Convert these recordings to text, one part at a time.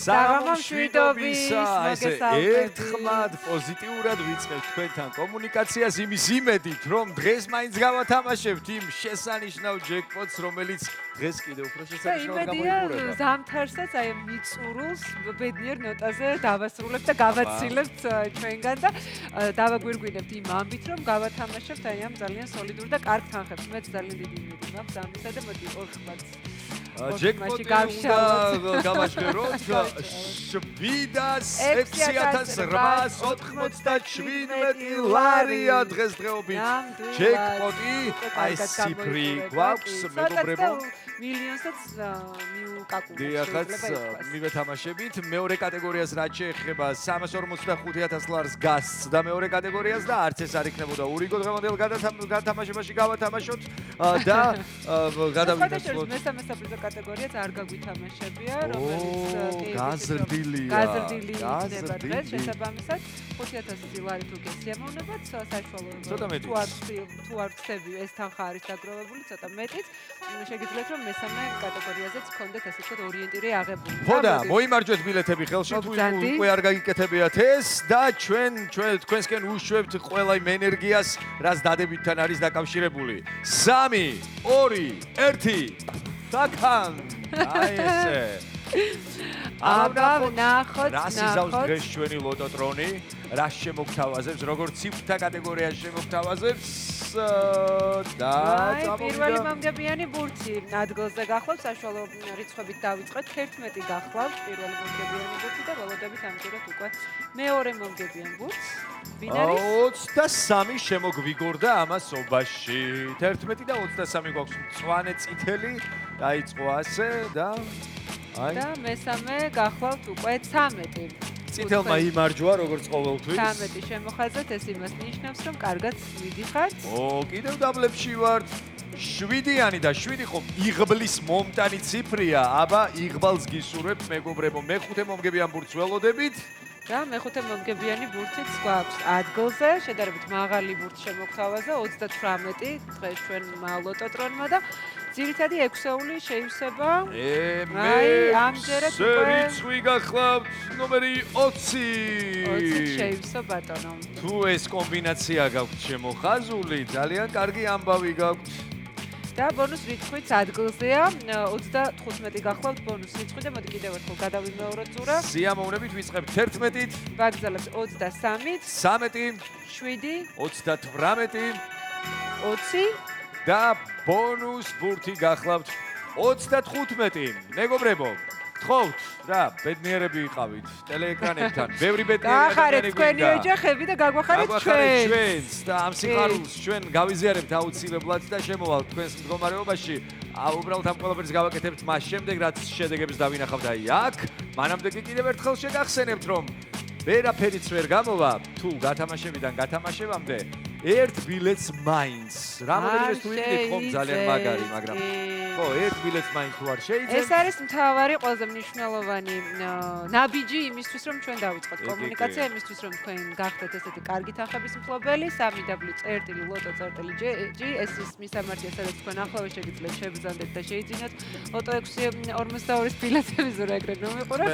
საღამომშვიდობისა, ესე ერთხმად პოზიტიურად ვიწყებთ თქვენთან კომუნიკაციას იმის იმედით, რომ დღეს მაინც გავათამაშებთ იმ შესანიშნავ ჯეკპოტს, რომელიც დღეს კიდევ უფრო შესანიშნავად გამოიყურება. ზამთარსაც აი მიწურულს ბედნიერ ნოტაზე დავასრულებთ და გავაცილებთ ჩვენგან და დავაგვირგვინებთ იმ ამბით, რომ გავათამაშებთ აი ამ ძალიან სოლიდურ და კარგ თანხებს. მეც ძალიან დიდი იმედი მაქვს ამისა და მოდი ორხმად ჯეკპოტი უნდა გავაშკეროთ 7,6897 ლარია დღესდღეობით ჯეკპოტი აი ციფრი გვაქვს მეგობრებო მილიონსაც მიუკაკუნებთ დიახაც მივეთამაშებით მეორე კატეგორიას რაც შეეხება 345,000 ლარს გასცდა მეორე კატეგორიას და არც ეს არ იქნებოდა ურიგო დღევანდელ გათამაშებაში გავათამაშოთ და გადავიდეცლოთ მესამე საპრიზო კატეგორიაც არ გაგვითამაშებია რომელიც გაზრდილია იქნება დღეს შესაბამისად 5,000 ლარი თუ გესიამოვნებათ საშუალო თუ არ ვწევი ეს თანხა არის დაგროვებული ცოტა მეტიც შეგიძლიათ რომ მესამე კატეგორიაზეც გქონდეთ ასე ვთქვათ ორიენტირი აღებული. ხო და მოიმარჯვეთ ბილეთები ხელში თუ უკვე არ გაგიკეთებიათ ეს და ჩვენ თქვენსკენ უშუებთ ყველა იმ ენერგიას რაც დადებითთან არის დაკავშირებული. 3 2 1 საკან აი ესე აბა ნახოთ რას იზავს დღეს ჩვენი ლოტოტრონი რას შემოგთავაზებს როგორც ციფრთა კატეგორიაში შემოგთავაზებს და პირველი მომგებიანი ბურთი ადგილზე გახლავთ საშუალო რიცხვებით დავიწყეთ 11 გახლავთ პირველი მომგებიანი ბურთი და ველოდებით ამჯერად უკვე მეორე მომგებიან ბურთს ვინ არის 23 შემოგვიგორდა ამასობაში 11 და 23 გვაქვს მწვანე წითელი დაიწყო ასე და აი და მესამე გახლავთ უკვე 13 წითელმა იმარჯვა როგორც ყოველთვის 13 შემოხაზეთ ეს იმას ნიშნავს რომ კარგად მიდიხართ კიდევ დაბლებში ვართ 7-იანი და 7 ხომ იღბლის მომტანი ციფრია აბა იღბალს გისურვებთ მეგობრებო მეხუთე მომგებიან ბურთს ველოდებით და მეხუთე მომგებიანი ბურთიც გვაქვს ადგილზე შედარებით მაღალი ბურთი შემოგთავაზა 38 დღეს ჩვენმა ლოტოტრონმა და ძირითადი 6-ეული შეივსება აი ამჯერად უკვე რიცხვი გახლავთ ნომერი 20 შეივსო ბატონო თუ ეს კომბინაცია გაქვთ შემოხაზული ძალიან კარგი ამბავი გაქვთ და ბონუს რიცხვიც ადგილზეა 35 გახლავთ ბონუს რიცხვი და მოდი კიდევ ერთხელ გადავიმეოროთ ზურა სიამოვნებით ვიწყებთ 11-ით ვაგრძელებთ 23-ით 13 7 38 20 და ბონუს ბურთი გახლავთ 35 მეგობრებო გთხოვთ რა ბედნიერები ვიყავით ტელეეკრანებთან ბევრი ბედნიერი გახარეთ თქვენი ოჯახები და გაგვახარეთ ჩვენს და ამ სიხარულს ჩვენ გავიზიარებთ აუცილებლად და შემოვალთ თქვენს მდგომარეობაში უბრალოდ ამ ყველაფერს გავაკეთებთ მას შემდეგ რაც შედეგებს დავინახავთ აი აქ მანამდე კი კიდევ ერთხელ შეგახსენებთ რომ ვერაფერიც ვერ გამოვა თუ გათამაშებიდან გათამაშებამდე ერთ ბილეთს მაინც რამოდენიმე თუ იყიდით ხომ ძალიან მაგარი მაგრამ ხო ერთ ბილეთს მაინც თუ არ შეიძლება ეს არის მთავარი ყველაზე მნიშვნელოვანი ნაბიჯი იმისთვის რომ ჩვენ დავიწყოთ კომუნიკაცია იმისთვის რომ თქვენ გახდეთ ესეთი კარგი თანხების მფლობელი 3w.lotto.g ეს ის მისამართია სადაც თქვენ ახლავე შეგიძლიათ შეგბრძანდეთ და შეიძინოთ ლოტო 642-ის ბილეთები ზურა ეგრე მომიყუროთ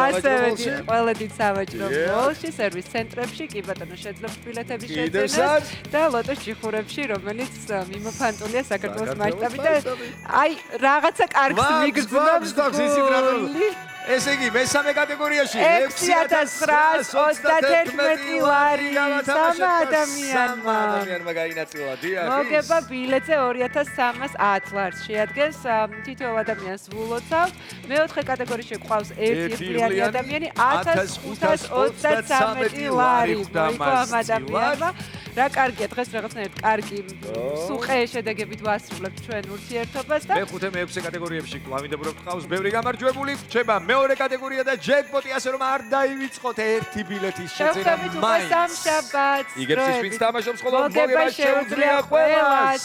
ასევე ყველადით სავაჭრო ბოლში სერვის ცენტრებში კი ბატონო შეძლებთ ბილეთები შეძენოთ და ლოტოს ჭიხურებში რომელიც მიმოფანტულია საქართველოს მასშტაბით და აი რაღაცა კარგს მიგრძნობს ესე იგი მესამე კატეგორიაში 6,931 ლარი სამ ადამიანმა გაინაწილა დიახ მოგება ბილეთზე 2,310 ლარს შეადგენს თითოეულ ადამიანს ვულოცავთ მეოთხე კატეგორიაში გვყავს ერთი ერთიანი ადამიანი 1,523 ლარი მოიგო ამ ადამიანმა რა კარგია დღეს რაღაცნაირად კარგი სუყე შედეგებით ვასრულებთ ჩვენ ურთიერთობას და მეხუთე მეექვსე კატეგორიებში კლავინდებურად ყავს ბევრი გამარჯვებული რჩება მეორე კატეგორია და ჯეკპოტი ასე რომ არ დაივიწყოთ ერთი ბილეთის შეძენა მაინც სამშაბათს იგებს ის ვინც თამაშობს ხოლმე მოგება შეუძლია ყველას